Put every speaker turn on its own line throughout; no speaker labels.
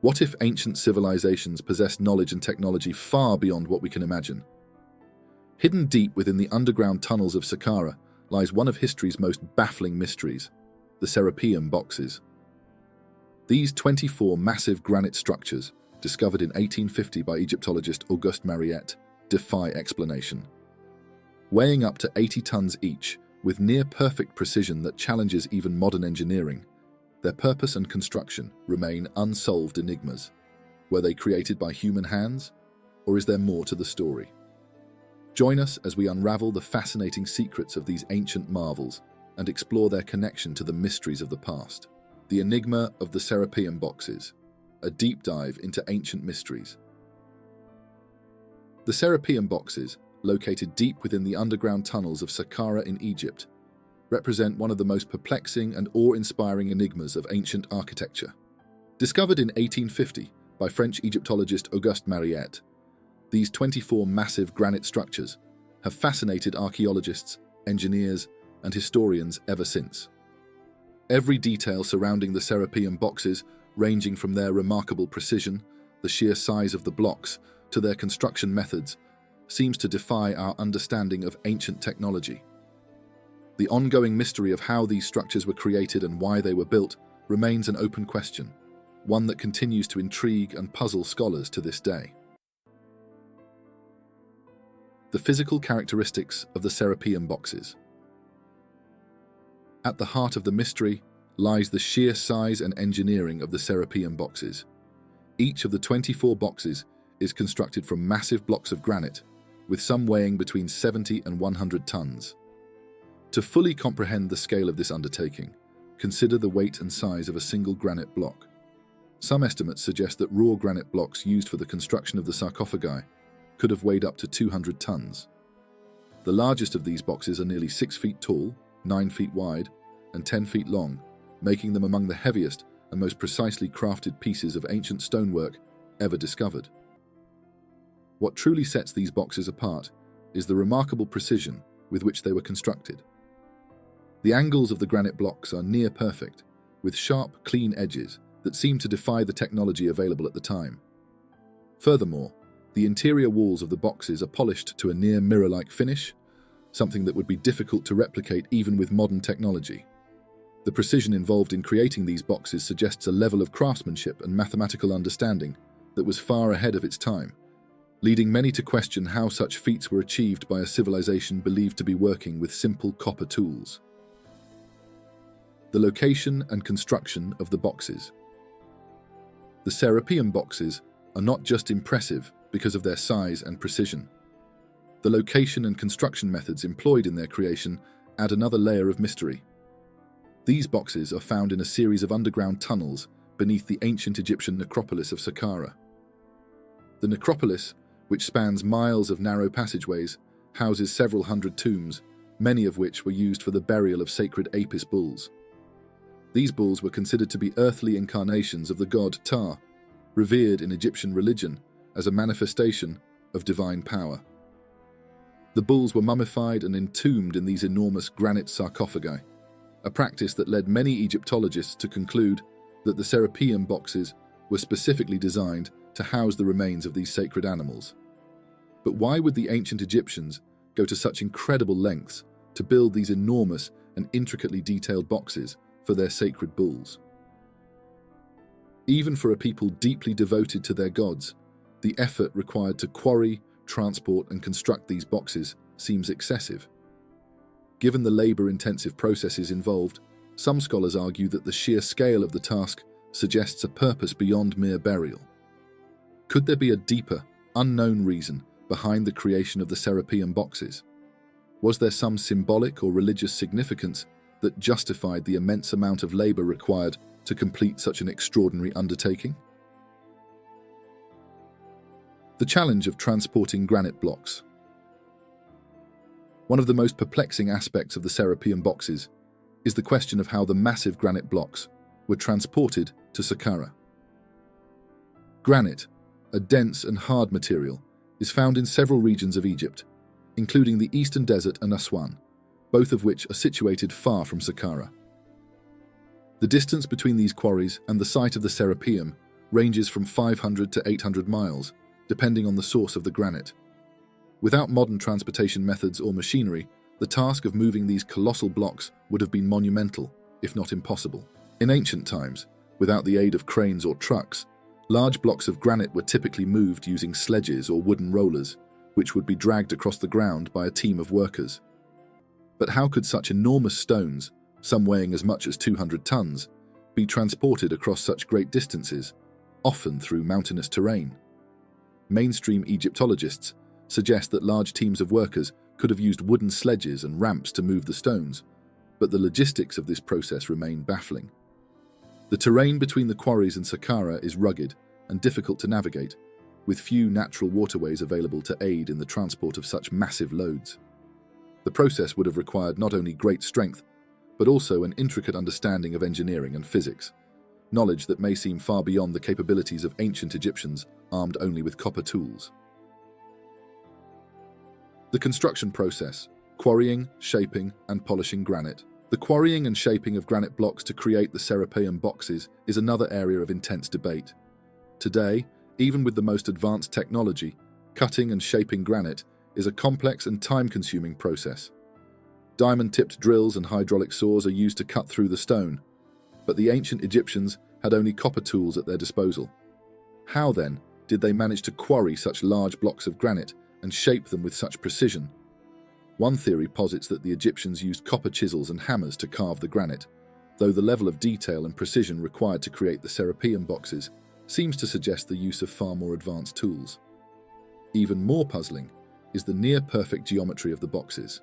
What if ancient civilizations possessed knowledge and technology far beyond what we can imagine? Hidden deep within the underground tunnels of Saqqarah lies one of history's most baffling mysteries, the Serapeum boxes. These 24 massive granite structures, discovered in 1850 by Egyptologist Auguste Mariette, defy explanation. Weighing up to 80 tons each, with near-perfect precision that challenges even modern engineering, their purpose and construction remain unsolved enigmas. Were they created by human hands, or is there more to the story? Join us as we unravel the fascinating secrets of these ancient marvels and explore their connection to the mysteries of the past. The enigma of the Serapeum boxes, a deep dive into ancient mysteries. The Serapeum boxes, located deep within the underground tunnels of Saqqarah in Egypt, represent one of the most perplexing and awe-inspiring enigmas of ancient architecture. Discovered in 1850 by French Egyptologist Auguste Mariette, these 24 massive granite structures have fascinated archaeologists, engineers, and historians ever since. Every detail surrounding the Serapeum boxes, ranging from their remarkable precision, the sheer size of the blocks, to their construction methods, seems to defy our understanding of ancient technology. The ongoing mystery of how these structures were created and why they were built remains an open question, one that continues to intrigue and puzzle scholars to this day. The physical characteristics of the Serapeum boxes. At the heart of the mystery lies the sheer size and engineering of the Serapeum boxes. Each of the 24 boxes is constructed from massive blocks of granite, with some weighing between 70 and 100 tons. To fully comprehend the scale of this undertaking, consider the weight and size of a single granite block. Some estimates suggest that raw granite blocks used for the construction of the sarcophagi could have weighed up to 200 tons. The largest of these boxes are nearly 6 feet tall, 9 feet wide, and 10 feet long, making them among the heaviest and most precisely crafted pieces of ancient stonework ever discovered. What truly sets these boxes apart is the remarkable precision with which they were constructed. The angles of the granite blocks are near perfect, with sharp, clean edges that seem to defy the technology available at the time. Furthermore, the interior walls of the boxes are polished to a near mirror-like finish, something that would be difficult to replicate even with modern technology. The precision involved in creating these boxes suggests a level of craftsmanship and mathematical understanding that was far ahead of its time, leading many to question how such feats were achieved by a civilization believed to be working with simple copper tools. The location and construction of the boxes. The Serapeum boxes are not just impressive because of their size and precision. The location and construction methods employed in their creation add another layer of mystery. These boxes are found in a series of underground tunnels beneath the ancient Egyptian necropolis of Saqqarah. The necropolis, which spans miles of narrow passageways, houses several hundred tombs, many of which were used for the burial of sacred Apis bulls. These bulls were considered to be earthly incarnations of the god Ptah, revered in Egyptian religion as a manifestation of divine power. The bulls were mummified and entombed in these enormous granite sarcophagi, a practice that led many Egyptologists to conclude that the Serapeum boxes were specifically designed to house the remains of these sacred animals. But why would the ancient Egyptians go to such incredible lengths to build these enormous and intricately detailed boxes for their sacred bulls? Even for a people deeply devoted to their gods, the effort required to quarry, transport, and construct these boxes seems excessive. Given the labor-intensive processes involved, some scholars argue that the sheer scale of the task suggests a purpose beyond mere burial. Could there be a deeper, unknown reason behind the creation of the Serapeum boxes? Was there some symbolic or religious significance that justified the immense amount of labor required to complete such an extraordinary undertaking? The challenge of transporting granite blocks. One of the most perplexing aspects of the Serapeum boxes is the question of how the massive granite blocks were transported to Saqqarah. Granite, a dense and hard material, is found in several regions of Egypt, including the Eastern Desert and Aswan, both of which are situated far from Saqqarah. The distance between these quarries and the site of the Serapeum ranges from 500 to 800 miles, depending on the source of the granite. Without modern transportation methods or machinery, the task of moving these colossal blocks would have been monumental, if not impossible. In ancient times, without the aid of cranes or trucks, large blocks of granite were typically moved using sledges or wooden rollers, which would be dragged across the ground by a team of workers. But how could such enormous stones, some weighing as much as 200 tons, be transported across such great distances, often through mountainous terrain? Mainstream Egyptologists suggest that large teams of workers could have used wooden sledges and ramps to move the stones, but the logistics of this process remain baffling. The terrain between the quarries and Saqqarah is rugged and difficult to navigate, with few natural waterways available to aid in the transport of such massive loads. The process would have required not only great strength, but also an intricate understanding of engineering and physics, knowledge that may seem far beyond the capabilities of ancient Egyptians armed only with copper tools. The construction process: quarrying, shaping, and polishing granite. The quarrying and shaping of granite blocks to create the Serapeum boxes is another area of intense debate. Today, even with the most advanced technology, cutting and shaping granite is a complex and time-consuming process. Diamond-tipped drills and hydraulic saws are used to cut through the stone, but the ancient Egyptians had only copper tools at their disposal. How, then, did they manage to quarry such large blocks of granite and shape them with such precision? One theory posits that the Egyptians used copper chisels and hammers to carve the granite, though the level of detail and precision required to create the Serapeum boxes seems to suggest the use of far more advanced tools. Even more puzzling is the near-perfect geometry of the boxes.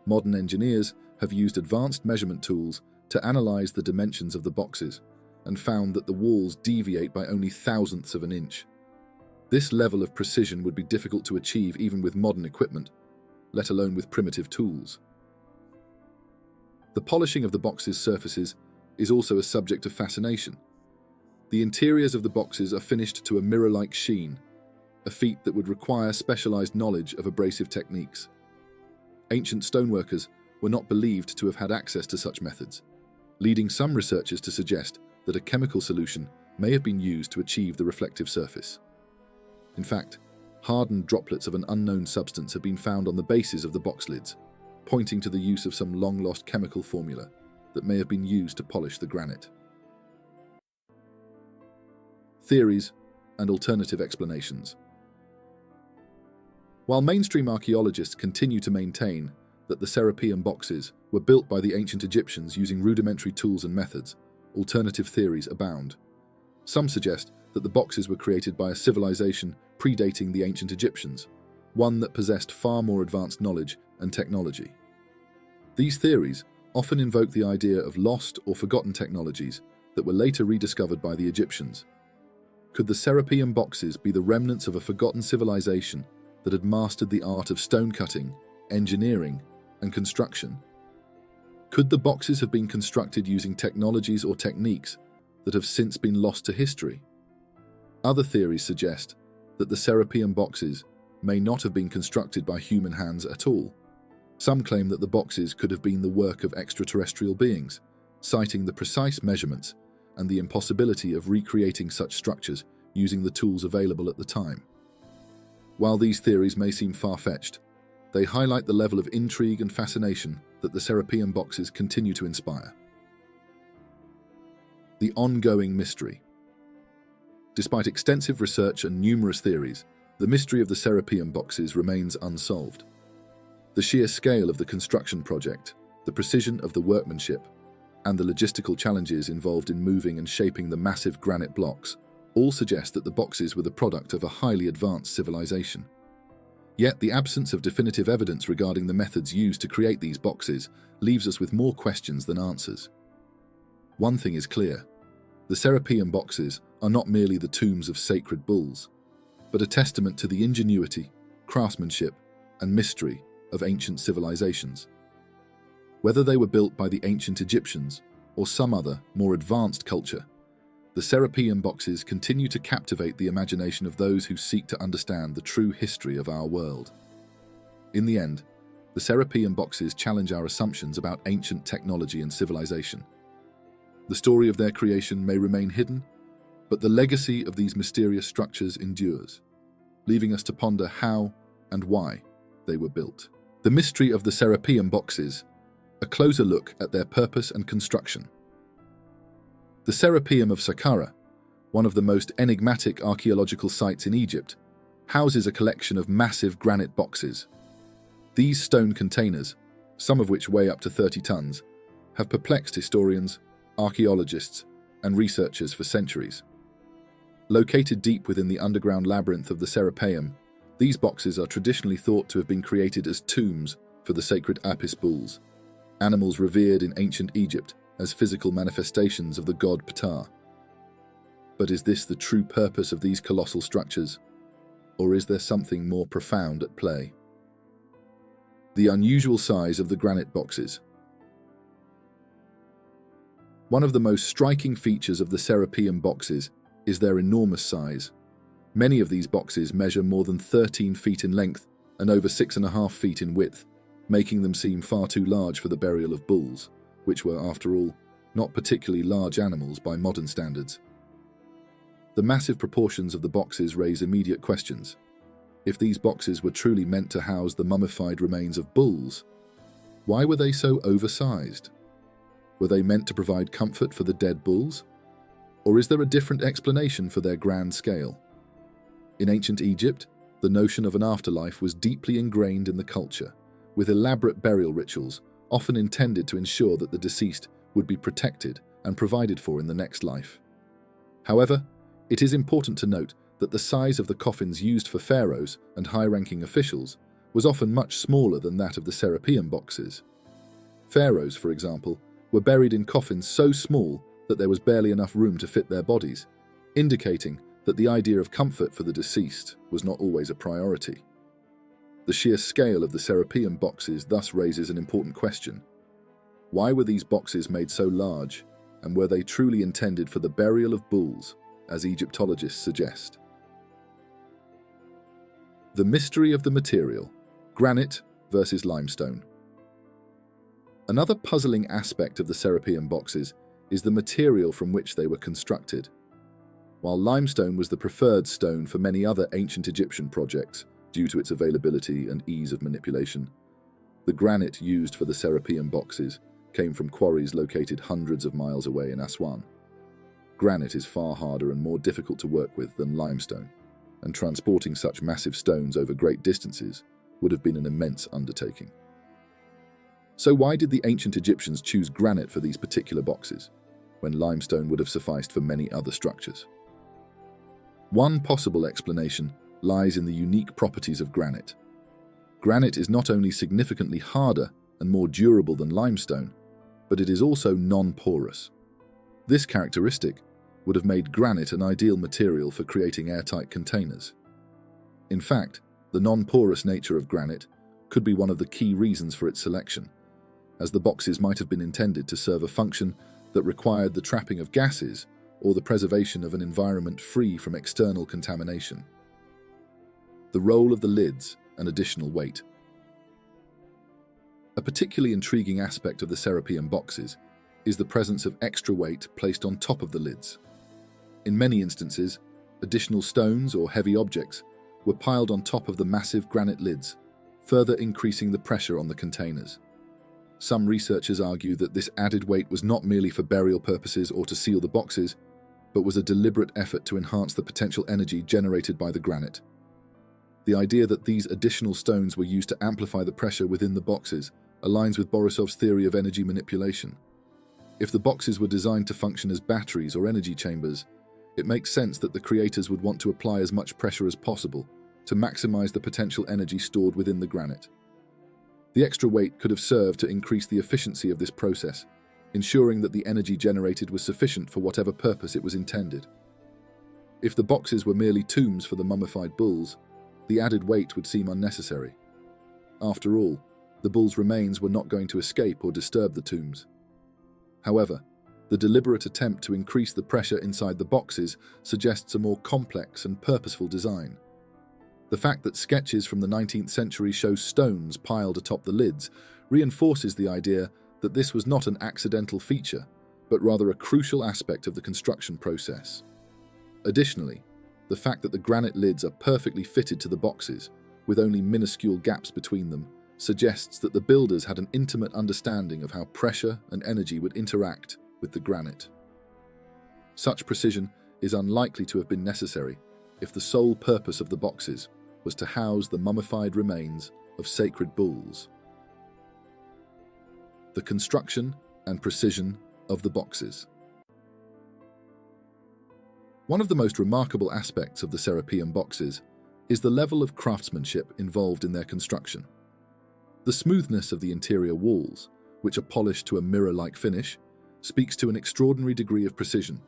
Modern engineers have used advanced measurement tools to analyze the dimensions of the boxes and found that the walls deviate by only thousandths of an inch. This level of precision would be difficult to achieve even with modern equipment, let alone with primitive tools. The polishing of the box's surfaces is also a subject of fascination. The interiors of the boxes are finished to a mirror-like sheen, a feat that would require specialized knowledge of abrasive techniques. Ancient stoneworkers were not believed to have had access to such methods, leading some researchers to suggest that a chemical solution may have been used to achieve the reflective surface. In fact, hardened droplets of an unknown substance have been found on the bases of the box lids, pointing to the use of some long-lost chemical formula that may have been used to polish the granite. Theories and alternative explanations. While mainstream archaeologists continue to maintain that the Serapeum boxes were built by the ancient Egyptians using rudimentary tools and methods, alternative theories abound. Some suggest that the boxes were created by a civilization predating the ancient Egyptians, one that possessed far more advanced knowledge and technology. These theories often invoke the idea of lost or forgotten technologies that were later rediscovered by the Egyptians. Could the Serapeum boxes be the remnants of a forgotten civilization that had mastered the art of stone cutting, engineering, and construction? Could the boxes have been constructed using technologies or techniques that have since been lost to history? Other theories suggest that the Serapeum boxes may not have been constructed by human hands at all. Some claim that the boxes could have been the work of extraterrestrial beings, citing the precise measurements and the impossibility of recreating such structures using the tools available at the time. While these theories may seem far-fetched, they highlight the level of intrigue and fascination that the Serapeum boxes continue to inspire. The ongoing mystery. Despite extensive research and numerous theories, the mystery of the Serapeum boxes remains unsolved. The sheer scale of the construction project, the precision of the workmanship, and the logistical challenges involved in moving and shaping the massive granite blocks all suggest that the boxes were the product of a highly advanced civilization. Yet the absence of definitive evidence regarding the methods used to create these boxes leaves us with more questions than answers. One thing is clear: the Serapeum boxes are not merely the tombs of sacred bulls, but a testament to the ingenuity, craftsmanship, and mystery of ancient civilizations. Whether they were built by the ancient Egyptians or some other, more advanced culture, the Serapeum boxes continue to captivate the imagination of those who seek to understand the true history of our world. In the end, the Serapeum boxes challenge our assumptions about ancient technology and civilization. The story of their creation may remain hidden, But the legacy of these mysterious structures endures, leaving us to ponder how and why they were built. The mystery of the Serapeum boxes, a closer look at their purpose and construction. The Serapeum of Saqqarah, one of the most enigmatic archaeological sites in Egypt, houses a collection of massive granite boxes. These stone containers, some of which weigh up to 30 tons, have perplexed historians, archaeologists, and researchers for centuries. Located deep within the underground labyrinth of the Serapeum, these boxes are traditionally thought to have been created as tombs for the sacred Apis bulls, animals revered in ancient Egypt as physical manifestations of the god Ptah. But is this the true purpose of these colossal structures, or is there something more profound at play? The unusual size of the granite boxes. One of the most striking features of the Serapeum boxes is their enormous size. Many of these boxes measure more than 13 feet in length and over 6.5 feet in width, making them seem far too large for the burial of bulls, which were, after all, not particularly large animals by modern standards. The massive proportions of the boxes raise immediate questions. If these boxes were truly meant to house the mummified remains of bulls, why were they so oversized? Were they meant to provide comfort for the dead bulls? Or is there a different explanation for their grand scale? In ancient Egypt, the notion of an afterlife was deeply ingrained in the culture, with elaborate burial rituals often intended to ensure that the deceased would be protected and provided for in the next life. However, it is important to note that the size of the coffins used for pharaohs and high-ranking officials was often much smaller than that of the Serapeum boxes. Pharaohs, for example, were buried in coffins so small that there was barely enough room to fit their bodies, indicating that the idea of comfort for the deceased was not always a priority. The sheer scale of the Serapeum boxes thus raises an important question. Why were these boxes made so large, and were they truly intended for the burial of bulls, as Egyptologists suggest? The mystery of the material, granite versus limestone. Another puzzling aspect of the Serapeum boxes is the material from which they were constructed. While limestone was the preferred stone for many other ancient Egyptian projects due to its availability and ease of manipulation, the granite used for the Serapeum boxes came from quarries located hundreds of miles away in Aswan. Granite is far harder and more difficult to work with than limestone, and transporting such massive stones over great distances would have been an immense undertaking. So why did the ancient Egyptians choose granite for these particular boxes, when limestone would have sufficed for many other structures? One possible explanation lies in the unique properties of granite. Granite is not only significantly harder and more durable than limestone, but it is also non-porous. This characteristic would have made granite an ideal material for creating airtight containers. In fact, the non-porous nature of granite could be one of the key reasons for its selection, as the boxes might have been intended to serve a function that required the trapping of gases or the preservation of an environment free from external contamination. The role of the lids and additional weight. A particularly intriguing aspect of the Serapeum boxes is the presence of extra weight placed on top of the lids. In many instances, additional stones or heavy objects were piled on top of the massive granite lids, further increasing the pressure on the containers. Some researchers argue that this added weight was not merely for burial purposes or to seal the boxes, but was a deliberate effort to enhance the potential energy generated by the granite. The idea that these additional stones were used to amplify the pressure within the boxes aligns with Borisov's theory of energy manipulation. If the boxes were designed to function as batteries or energy chambers, it makes sense that the creators would want to apply as much pressure as possible to maximize the potential energy stored within the granite. The extra weight could have served to increase the efficiency of this process, ensuring that the energy generated was sufficient for whatever purpose it was intended. If the boxes were merely tombs for the mummified bulls, the added weight would seem unnecessary. After all, the bulls' remains were not going to escape or disturb the tombs. However, the deliberate attempt to increase the pressure inside the boxes suggests a more complex and purposeful design. The fact that sketches from the 19th century show stones piled atop the lids reinforces the idea that this was not an accidental feature, but rather a crucial aspect of the construction process. Additionally, the fact that the granite lids are perfectly fitted to the boxes, with only minuscule gaps between them, suggests that the builders had an intimate understanding of how pressure and energy would interact with the granite. Such precision is unlikely to have been necessary if the sole purpose of the boxes was to house the mummified remains of sacred bulls. The construction and precision of the boxes. One of the most remarkable aspects of the Serapeum boxes is the level of craftsmanship involved in their construction. The smoothness of the interior walls, which are polished to a mirror-like finish, speaks to an extraordinary degree of precision.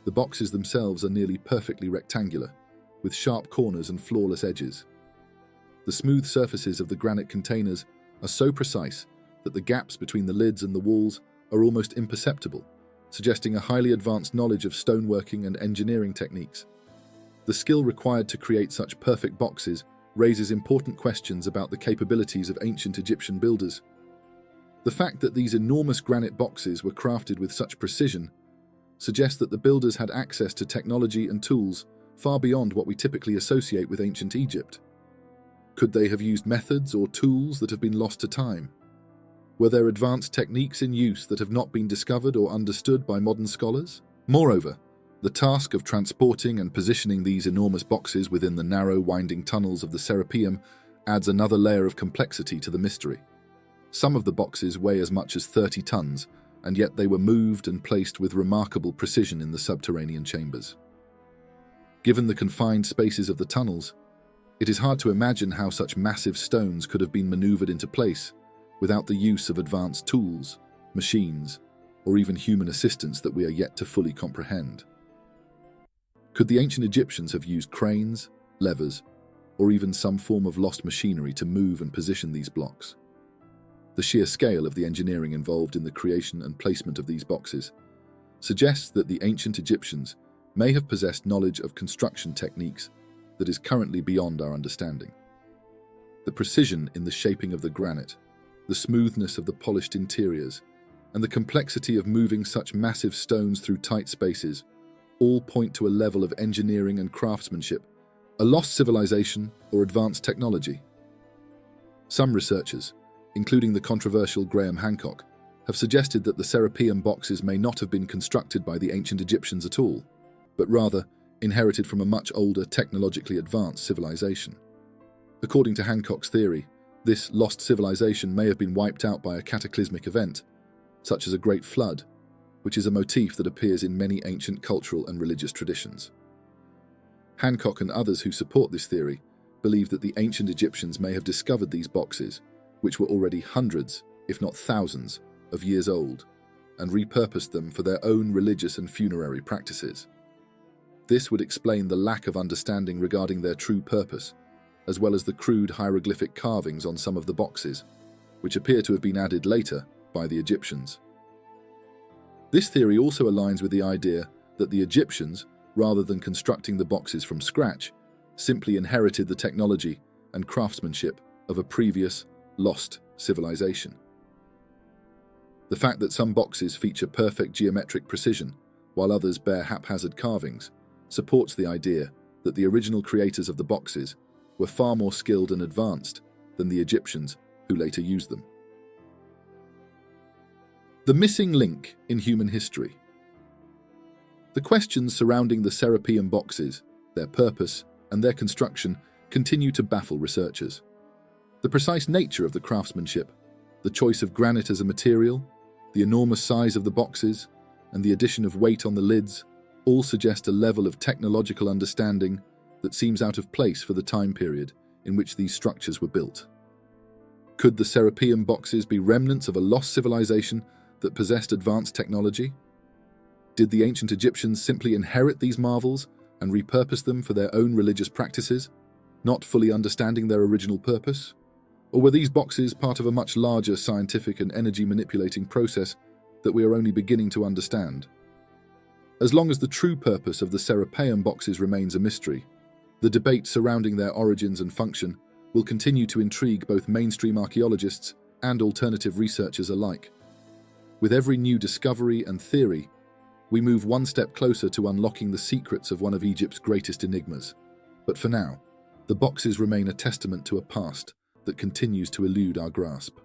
The boxes themselves are nearly perfectly rectangular, with sharp corners and flawless edges. The smooth surfaces of the granite containers are so precise that the gaps between the lids and the walls are almost imperceptible, suggesting a highly advanced knowledge of stoneworking and engineering techniques. The skill required to create such perfect boxes raises important questions about the capabilities of ancient Egyptian builders. The fact that these enormous granite boxes were crafted with such precision suggests that the builders had access to technology and tools far beyond what we typically associate with ancient Egypt. Could they have used methods or tools that have been lost to time? Were there advanced techniques in use that have not been discovered or understood by modern scholars? Moreover, the task of transporting and positioning these enormous boxes within the narrow, winding tunnels of the Serapeum adds another layer of complexity to the mystery. Some of the boxes weigh as much as 30 tons, and yet they were moved and placed with remarkable precision in the subterranean chambers. Given the confined spaces of the tunnels, it is hard to imagine how such massive stones could have been maneuvered into place without the use of advanced tools, machines, or even human assistance that we are yet to fully comprehend. Could the ancient Egyptians have used cranes, levers, or even some form of lost machinery to move and position these blocks? The sheer scale of the engineering involved in the creation and placement of these boxes suggests that the ancient Egyptians may have possessed knowledge of construction techniques that is currently beyond our understanding. The precision in the shaping of the granite, the smoothness of the polished interiors, and the complexity of moving such massive stones through tight spaces all point to a level of engineering and craftsmanship, a lost civilization or advanced technology. Some researchers, including the controversial Graham Hancock, have suggested that the Serapeum boxes may not have been constructed by the ancient Egyptians at all, but rather inherited from a much older, technologically advanced civilization. According to Hancock's theory, this lost civilization may have been wiped out by a cataclysmic event, such as a great flood, which is a motif that appears in many ancient cultural and religious traditions. Hancock and others who support this theory believe that the ancient Egyptians may have discovered these boxes, which were already hundreds, if not thousands, of years old, and repurposed them for their own religious and funerary practices. This would explain the lack of understanding regarding their true purpose, as well as the crude hieroglyphic carvings on some of the boxes, which appear to have been added later by the Egyptians. This theory also aligns with the idea that the Egyptians, rather than constructing the boxes from scratch, simply inherited the technology and craftsmanship of a previous, lost civilization. The fact that some boxes feature perfect geometric precision, while others bear haphazard carvings, supports the idea that the original creators of the boxes were far more skilled and advanced than the Egyptians who later used them. The missing link in human history. The questions surrounding the Serapeum boxes, their purpose, and their construction continue to baffle researchers. The precise nature of the craftsmanship, the choice of granite as a material, the enormous size of the boxes, and the addition of weight on the lids all suggest a level of technological understanding that seems out of place for the time period in which these structures were built. Could the Serapeum boxes be remnants of a lost civilization that possessed advanced technology? Did the ancient Egyptians simply inherit these marvels and repurpose them for their own religious practices, not fully understanding their original purpose? Or were these boxes part of a much larger scientific and energy-manipulating process that we are only beginning to understand? As long as the true purpose of the Serapeum boxes remains a mystery, the debate surrounding their origins and function will continue to intrigue both mainstream archaeologists and alternative researchers alike. With every new discovery and theory, we move one step closer to unlocking the secrets of one of Egypt's greatest enigmas. But for now, the boxes remain a testament to a past that continues to elude our grasp.